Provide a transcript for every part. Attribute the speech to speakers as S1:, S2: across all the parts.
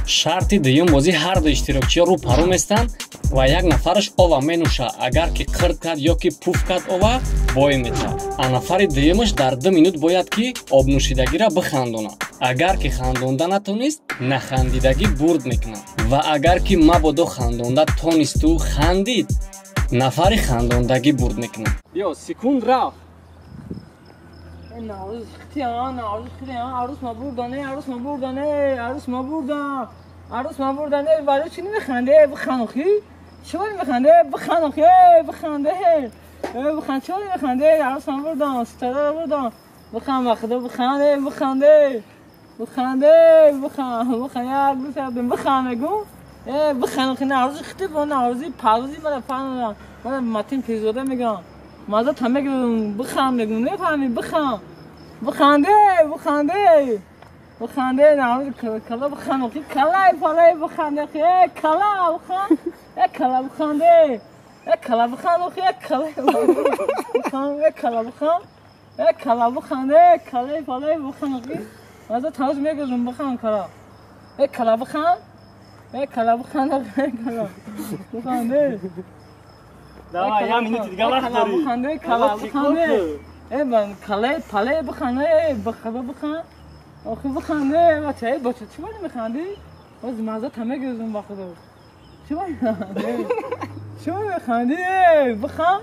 S1: шарти дуюм бозӣ ҳар ду иштирокчиё рӯ пару местанд ва як нафараш ова менӯша. Агар ки қирд кард ё ки пуф кард ова бой метавад. А нафари дуюмаш дар 2 минут бояд ки обнӯшидагиро бихандонад. Агар ки хандонда натонист, нахандидагӣ бурд мекунад. Ва агар ки мабодо хандонда тонисту хандид, нафари хандондагӣ бурд мекунад. Ё секунд рафт.
S2: Navruz xtiyan, arus maburdane, arus maburdane, arus maburda. Arus maburdane, vali chini mekhande, bkhanoxi. Chori mekhande, bkhanoxi, bkhande. Bkhan chori mekhande, arus maburda, stara burda. Bkhan makhda, bkhande, bkhande. Bkhande, bkhan ya gusa bim bkhanegu. Bkhanoxi navruz xtiyan, naruzi paruzi mala matin pizoda megam. مازه تمه بخوام نگم نفهمی بخوام بخنده نه کلا بخوام کی کلا فلای بخنده کی کلا بخوام کلا بخنده کلا بخوام کی کلا بخوام کلا بخوام کلا بخنده کلا فلای بخوام کی مازه تاج میگم بخوام کلا بخوام کلا بخنده
S1: Давай, я минуту دیگه وقت داری.
S2: کلا بخنده. من کلا پله بخنده، بخواب بخن. آخه بخنده، بچه چی ولی میخندی؟ باز مزه تمه گذاشتم وقت دار. چی ولی میخندی؟ بخن.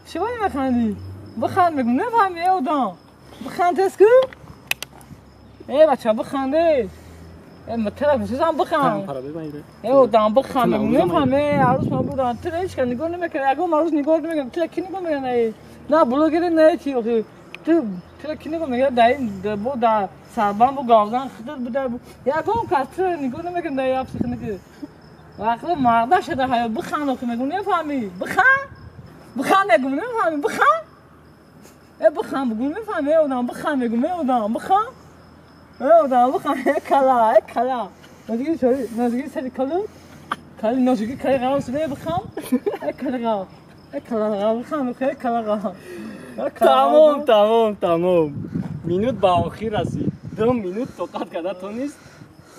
S2: چی ولی میخندی؟ بخن میگم نفهمی آدم. بخن تسکو. بچه بخنده. مثلا چیزام بخوام. دام بخوام نمیفهمه عروس ما بودن ترش کنی نگاه نمیکنه اگه عروس نگاه نمیکنه تلکی نگاه میکنه نه بلوگر نه چی آخه تو تلکی نگاه میکنه داین بود دا سربان بود گاودن خدر بود یا اگه کاتر نگاه نمیکنه دای آب سخنه که وقتی مردا شده های بخوام آخه میگم نمیفهمی بخوام میگم نمیفهمی بخوام میگم نمیفهمی اونم بخوام میگم اونم بخوام بخوام کلا نازگی سری کلا نازگی کلا غاوس به بخوام کلا غاوس بخوام کلا
S1: تمام минут ба охир расид 2 минут тоқат карда тонист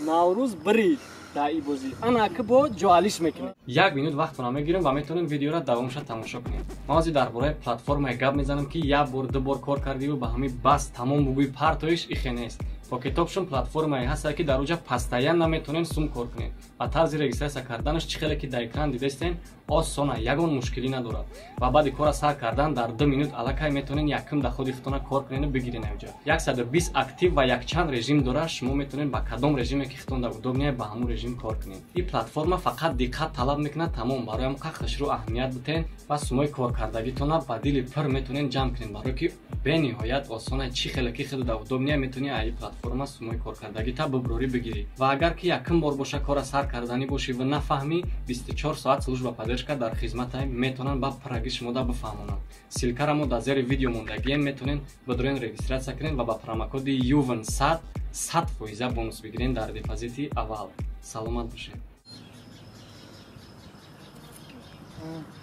S1: наврӯз бирид дар ин бозӣ ана ки бо ҷоалиш мекунем 1 минут вақтона мегирем ва метавонем видеоро давомиша тамошо кунем. Мо ҳозир дар бораи платформаи гап мезанам ки як бор ду бор кор кардиву ба ҳамин бас тамом бугӯи партоиш ихе нест. Бо китобшон платформае ҳаст ки дар оҷа постоянно метавонем сум кор кунем ва тарзи регистрация карданаш чӣ хеле ки дар экран дидастен осона ягон мушкилӣ надорад ва баъди кора сар кардан дар 2 минут аллакай метавонен якум да худи худтона кор кунен ва бигирен оҷа 120 актив ва якчанд режим дорад. Шумо метавонен ба кадом режиме ки худтон удобнее ба ҳамун режим кор кунед. ин платформа фақат диққат талаб мекунад. Тамом барои қахшру аҳамият бутен ва сумои коркардагитона ба дили пир метавонен ҷамъ кунед барои ки бениҳоят осона чӣ хеле ки худ удобнее метавонед ай платформа сумои коркардагита биброрӣ бигирӣ ва агар ки якум бор боша кора сар кардани бошӣ ва нафаҳмӣ 24 соат служба поддержка дар хизматае метавонанд ба пирагӣ шумода бифаҳмонанд. Силкарамо дар зери видео мондагием метавонен бидорен регистратсия кунед ва ба промокоди ювен 100% бонус бигирен дар депозити аввал. Саломат бошед.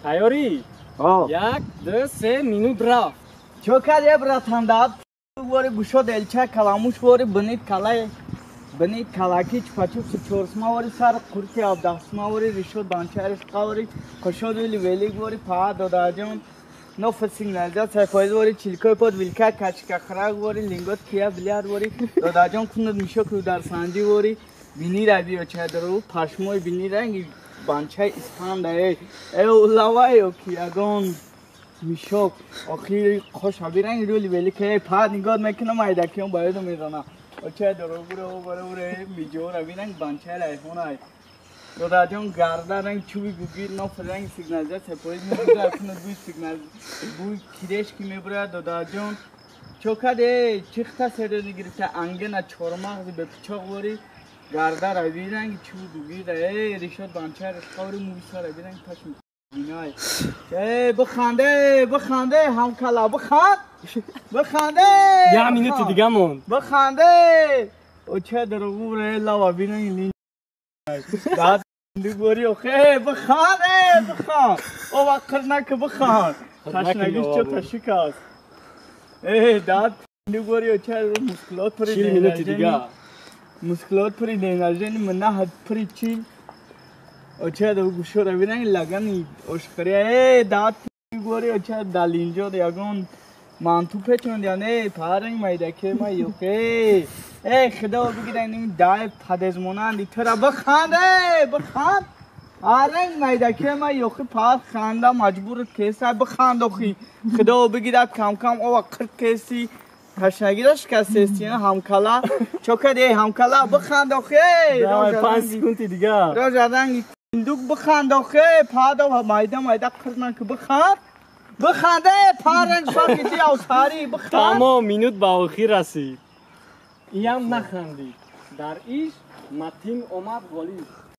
S1: Тайёрӣ? 1 2 3 минут рафт.
S3: Чо кардем братан? Вори гушо делча каламуш вори бинит калаки чпачуп чорсма вори сар курти абдасма вори ришот банчариш қаври кошод вили велик вори па додаҷон нофа сигнализация поез вори чилкой под вилка качка храг вори лингот кия биляд вори додаҷон кунад мишок дар санди вори бини раби очадру пашмой бини ранги банчай испанда лавай окиягон мишок охир хош абиранг рули велика па нигот мекунам айдакион бояд мезана оча доробуре миҷор абиранг банчай айфонай додаҷон гарда ранг чуби гугир ноф ранг сигнализация поез мебурад кунад буй сигнал буй кидешки мебурад додаҷон чокаде чихта серони гирифта ангена чормағзи бе пичоқ вори гарда абиранг чуби гугир решот банчай решқаври мувисар абиранг пашм بخنده هم کلا بخنده
S1: 1 минут دیگه موند.
S3: بخنده او چه دروغوره لوا بینن داد دیگوری اوخه بخان او وقت نک بخان تشنگیش چه تشکاست داد دیگوری او چه مشکلات پری
S1: 40 минут دیگه
S3: مشکلات پری دینارجین من نه حد پری چی اچه دو گوشو رو بیرن لگنی اشکری ای داد گوری اچه دالینجو دیگون مانتو پیچون دیانه پارنگ مایده که ما یوکی ای خدا بگیرن این دای پدزمونان دی ترا بخانده بخان آرنگ مایده که ما یوکی پار خانده مجبور کیسا بخانده خی خدا بگیرد کم کم او وقت کیسی تشنگیرش کسی استینا همکلا چوکه دی همکلا بخانده خی
S1: دامه 5 سکونتی دیگه
S3: را جردنگی دوک بخانده خی پادا و مایده کردن که بخاند بخانده پارنگ شاکی دی اوساری بخاند
S1: تمام مینوت به آخر رسید این هم نخندید در ایش متین اومد گلی